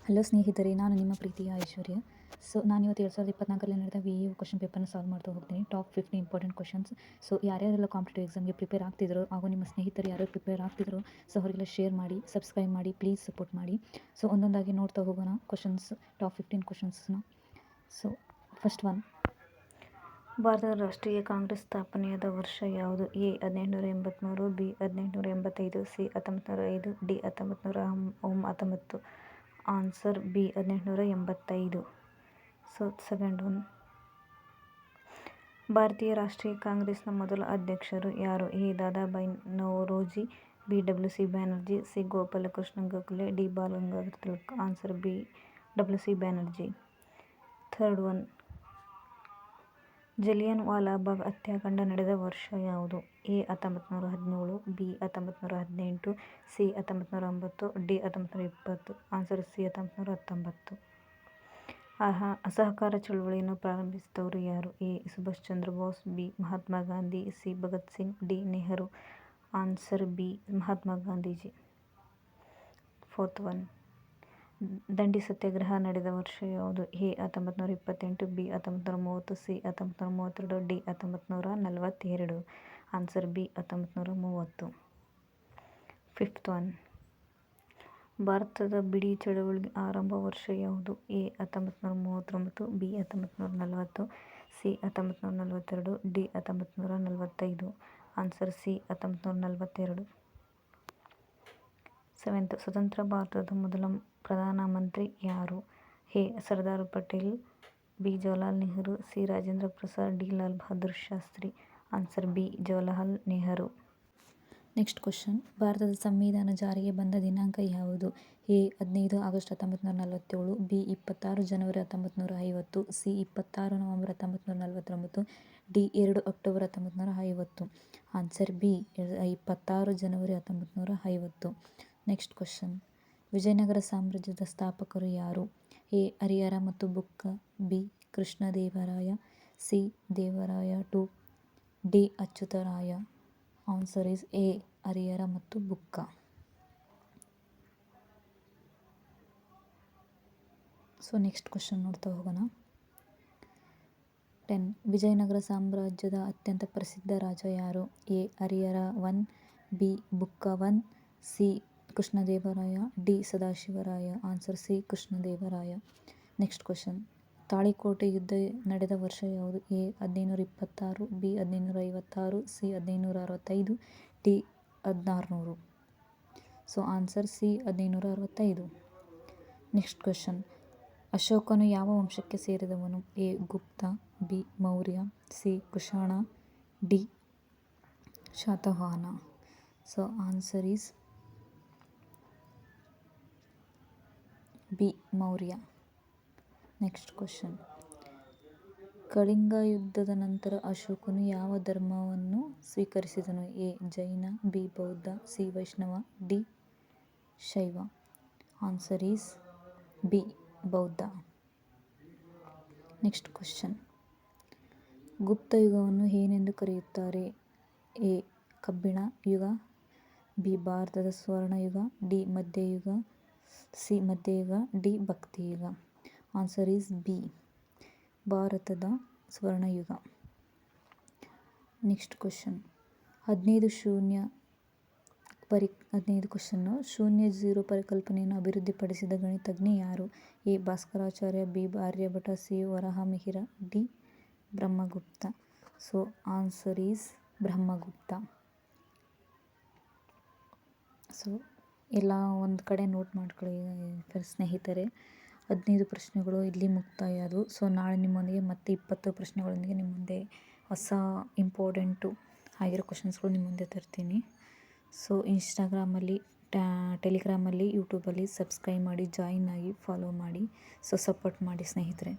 Hello ಸ್ನೇಹಿತರೆ, ನಾನು ನಿಮ್ಮ ಪ್ರೀತಿಯ ಐಶ್ವರ್ಯ. ನಾನು ಇವತ್ತು 2024ರಲ್ಲಿ ನಡೆದ VEO ಕ್ವಶನ್ ಪೇಪರ್ನ ಸಾಲ್ವ್ ಮಾಡ್ತಾ ಹೋಗ್ತೀನಿ. Top 50 important questions. ಯಾರ್ಯಾರೆಲ್ಲ ಕಾಂಪಿಟೇಟಿವ್ ಎಕ್ಸಾಮ್ಗೆ ಪ್ರಿಪೇರ್ ಆಗ್ತಿದ್ರು ಹಾಗೂ ನಿಮ್ಮ ಸ್ನೇಹಿತರು ಯಾರು ಪ್ರಿಪೇರ್ ಆಗ್ತಿದ್ರು, ಅವರಿಗೆಲ್ಲ ಶೇರ್ ಮಾಡಿ, ಸಬ್ಸ್ಕ್ರೈಬ್ ಮಾಡಿ, ಪ್ಲೀಸ್ ಸಪೋರ್ಟ್ ಮಾಡಿ. ಒಂದೊಂದಾಗಿ ನೋಡ್ತಾ ಹೋಗೋಣ ಕ್ವಶನ್ಸ್, ಟಾಪ್ 15 ಕ್ವಶನ್ಸ್ನ. ಫಸ್ಟ್ ಒನ್, ಭಾರತದ ರಾಷ್ಟ್ರೀಯ ಕಾಂಗ್ರೆಸ್ ಸ್ಥಾಪನೆಯಾದ ವರ್ಷ ಯಾವುದು? A 1883, B 1885, C 1905, D 1919. Answer B 1885. Second one, ಭಾರತೀಯ ರಾಷ್ಟ್ರೀಯ ಕಾಂಗ್ರೆಸ್ನ ಮೊದಲ ಅಧ್ಯಕ್ಷರು ಯಾರು? A Dadabhai Naoroji, B WC Banerjee, C Gopalakrishna Gokhale, D Bal Gangadhar Tilak. Answer B WC Banerjee. Third one, Jallian Walabagh ಹತ್ಯಾಕಾಂಡ ನಡೆದ ವರ್ಷ ಯಾವುದು? A 1917, B 1918, C 1919, D 1920. Answer C 1919. ಅಸಹಕಾರ ಚಳವಳಿಯನ್ನು ಪ್ರಾರಂಭಿಸಿದವರು ಯಾರು? A Subhash Chandra Bose, B Mahatma Gandhi, C Bhagat Singh, D Nehru. Answer B Mahatma Gandhiji. Fourth one, ದಂಡಿ ಸತ್ಯಾಗ್ರಹ ನಡೆದ ವರ್ಷ ಯಾವುದು? A 1928, B 1930, C 1932, D 1942. Answer B 1930. Fifth one, ಭಾರತದ ಬಿಡಿ ಚಳವಳಿ ಆರಂಭ ವರ್ಷ ಯಾವುದು? A 1939, B 1940, C 1942, D 1945. Answer C 1942. Seventh, ಸ್ವತಂತ್ರ ಭಾರತದ ಮೊದಲ ಪ್ರಧಾನಮಂತ್ರಿ ಯಾರು? A Sardar Patel, B Jawaharlal Nehru, C Rajendra Prasad, D Lal Bahadur Shastri. Answer B Jawaharlal Nehru. Next question, ಭಾರತದ ಸಂವಿಧಾನ ಜಾರಿಗೆ ಬಂದ ದಿನಾಂಕ ಯಾವುದು? ಎ 15 ಆಗಸ್ಟ್ 1947, ಬಿ 26 ಜನವರಿ 1950, C 26 November 1949, D 2 October 1950. Answer B 26 ಜನವರಿ 1950. ನೆಕ್ಸ್ಟ್ ಕ್ವಶನ್, ವಿಜಯನಗರ ಸಾಮ್ರಾಜ್ಯದ ಸ್ಥಾಪಕರು ಯಾರು? ಎ ಹರಿಹರ ಮತ್ತು Bukka, B Krishnadevaraya, C Devaraya II, D Achyutaraya. Answer is A Harihara ಮತ್ತು ಬುಕ್ಕ. ನೆಕ್ಸ್ಟ್ ಕ್ವಶನ್ ನೋಡ್ತಾ ಹೋಗೋಣ. 10, ವಿಜಯನಗರ ಸಾಮ್ರಾಜ್ಯದ ಅತ್ಯಂತ ಪ್ರಸಿದ್ಧ ರಾಜ ಯಾರು? A Harihara I, B Bukka I, C Krishnadevaraya, D Sadashivaraya. Answer C Krishnadevaraya. Next question, Talikote ಯುದ್ಧ ನಡೆದ ವರ್ಷ ಯಾವುದು? A 1526, B 1556, C 1565, D 1600. Answer C 1565. Next question, ಅಶೋಕನು ಯಾವ ವಂಶಕ್ಕೆ ಸೇರಿದವನು? A Gupta, B Maurya, C Kushana, D Satavahana. Answer is B Maurya. Next question, Kalinga ಯುದ್ಧದ ನಂತರ ಅಶೋಕನು ಯಾವ ಧರ್ಮವನ್ನು ಸ್ವೀಕರಿಸಿದನು? A Jaina, B Bauddha, C Vaishnava, D ಶೈವ. Answer is B Bauddha. Next question, Gupta ಯುಗವನ್ನು ಏನೆಂದು ಕರೆಯುತ್ತಾರೆ? ಎ ಕಬ್ಬಿಣ ಯುಗ, ಬಿ ಭಾರತದ ಸ್ವರ್ಣಯುಗ, ಡಿ ಮಧ್ಯಯುಗ, ಸಿ ಮಧ್ಯಯುಗ, ಡಿ ಭಕ್ತಿಯುಗ. ಆನ್ಸರ್ ಈಸ್ ಬಿ ಭಾರತದ ಸ್ವರ್ಣಯುಗ. ನೆಕ್ಸ್ಟ್ ಕ್ವಶನ್, 15 ಶೂನ್ಯ ಝೀರೋ ಪರಿಕಲ್ಪನೆಯನ್ನು ಅಭಿವೃದ್ಧಿಪಡಿಸಿದ ಗಣಿತಜ್ಞ ಯಾರು? A Bhaskaracharya, B Aryabhata, C Varahamihira, D Brahmagupta. Answer is Brahmagupta. ಎಲ್ಲ ಒಂದು ಕಡೆ ನೋಟ್ ಮಾಡ್ಕೊಳ್ಳಿ ಸ್ನೇಹಿತರೆ. 15 ಪ್ರಶ್ನೆಗಳು ಇಲ್ಲಿ ಮುಕ್ತಾಯ ಅದು. ನಾಳೆ ನಿಮ್ಮೊಂದಿಗೆ ಮತ್ತೆ 20 ಪ್ರಶ್ನೆಗಳೊಂದಿಗೆ ನಿಮ್ಮ ಮುಂದೆ ಹೊಸ ಇಂಪಾರ್ಟೆಂಟು ಆಗಿರೋ ಕ್ವಶನ್ಸ್ಗಳು ನಿಮ್ಮ ಮುಂದೆ ತರ್ತೀನಿ. ಇನ್ಸ್ಟಾಗ್ರಾಮಲ್ಲಿ, ಟೆಲಿಗ್ರಾಮಲ್ಲಿ, ಯೂಟ್ಯೂಬಲ್ಲಿ ಸಬ್ಸ್ಕ್ರೈಬ್ ಮಾಡಿ, ಜಾಯಿನ್ ಆಗಿ, ಫಾಲೋ ಮಾಡಿ. ಸಪೋರ್ಟ್ ಮಾಡಿ ಸ್ನೇಹಿತರೆ.